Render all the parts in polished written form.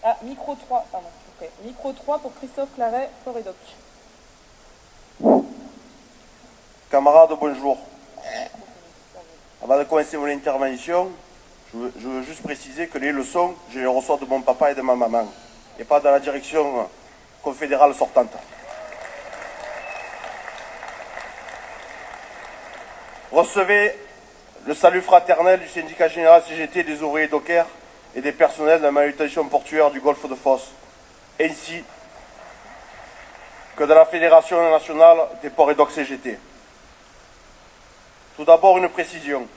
Ah, micro 3, pardon. Okay. Micro 3 pour Christophe Claret, Port et Doc. Camarades, bonjour. Avant de commencer mon intervention, je veux juste préciser que les leçons, je les reçois de mon papa et de ma maman, et pas de la direction confédérale sortante. Recevez le salut fraternel du syndicat général CGT des ouvriers dockers et des personnels de la manutention portuaire du golfe de Fos, ainsi que de la Fédération nationale des ports et docks CGT. Tout d'abord, une précision.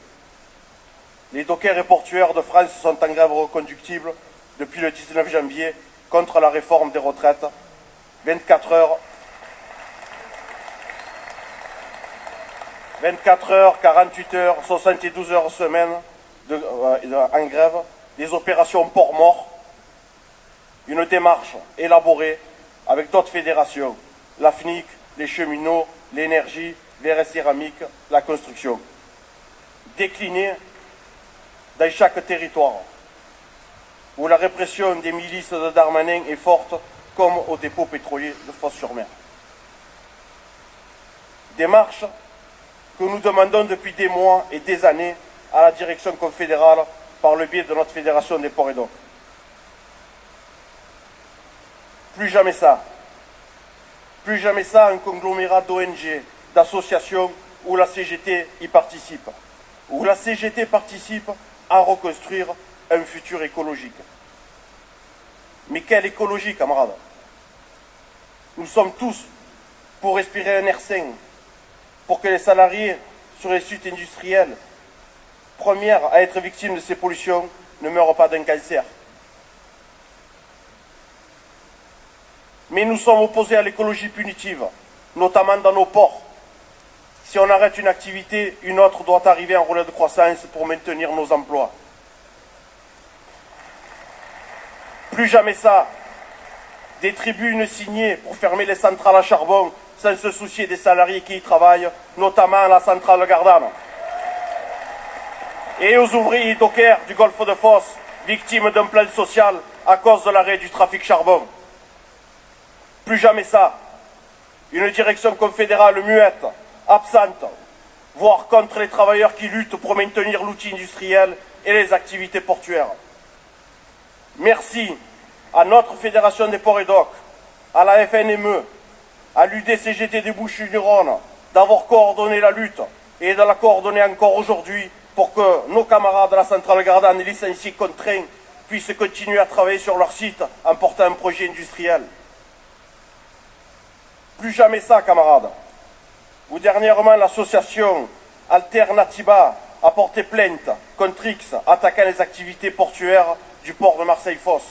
Les dockers et portuaires de France sont en grève reconductible depuis le 19 janvier contre la réforme des retraites. 24 heures, 48 heures, 72 heures semaine en grève, des opérations port mort, une démarche élaborée avec d'autres fédérations, la FNIC, les cheminots, l'énergie, VRS Céramique, la construction, déclinée dans chaque territoire, où la répression des milices de Darmanin est forte, comme au dépôt pétrolier de Fos-sur-Mer. Démarche que nous demandons depuis des mois et des années à la direction confédérale par le biais de notre fédération des ports et docks. Plus jamais ça. Plus jamais ça, un conglomérat d'ONG, d'associations où la CGT y participe. Où la CGT participe à reconstruire un futur écologique. Mais quelle écologie, camarades? Nous sommes tous pour respirer un air sain, pour que les salariés sur les sites industriels, premières à être victimes de ces pollutions, ne meurent pas d'un cancer. Mais nous sommes opposés à l'écologie punitive, notamment dans nos ports. Si on arrête une activité, une autre doit arriver en relais de croissance pour maintenir nos emplois. Plus jamais ça. Des tribunes signées pour fermer les centrales à charbon sans se soucier des salariés qui y travaillent, notamment à la centrale Gardanne. Et aux ouvriers dockers du golfe de Fos, victimes d'un plan social à cause de l'arrêt du trafic charbon. Plus jamais ça. Une direction confédérale muette, absente, voire contre les travailleurs qui luttent pour maintenir l'outil industriel et les activités portuaires. Merci à notre Fédération des ports et docks, à la FNME, à l'UDCGT des Bouches-du-Rhône d'avoir coordonné la lutte et de la coordonner encore aujourd'hui pour que nos camarades de la centrale Gardanne, licenciés contraints, puissent continuer à travailler sur leur site en portant un projet industriel. Plus jamais ça, camarades. Ou dernièrement, l'association Alternativa a porté plainte contre X, attaquant les activités portuaires du port de Marseille-Fos.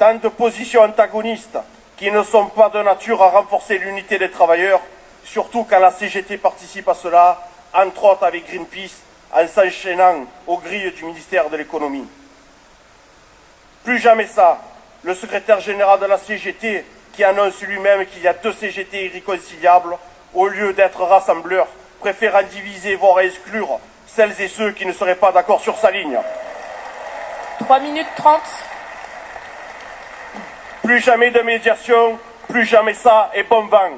Tant de positions antagonistes qui ne sont pas de nature à renforcer l'unité des travailleurs, surtout quand la CGT participe à cela, entre autres avec Greenpeace, en s'enchaînant aux grilles du ministère de l'économie. Plus jamais ça, le secrétaire général de la CGT qui annonce lui-même qu'il y a 2 CGT irréconciliables, au lieu d'être rassembleurs, préférant diviser, voire exclure celles et ceux qui ne seraient pas d'accord sur sa ligne. 3 minutes 30. Plus jamais de médiation, plus jamais ça et bon vent.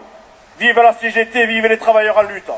Vive la CGT, vive les travailleurs en lutte.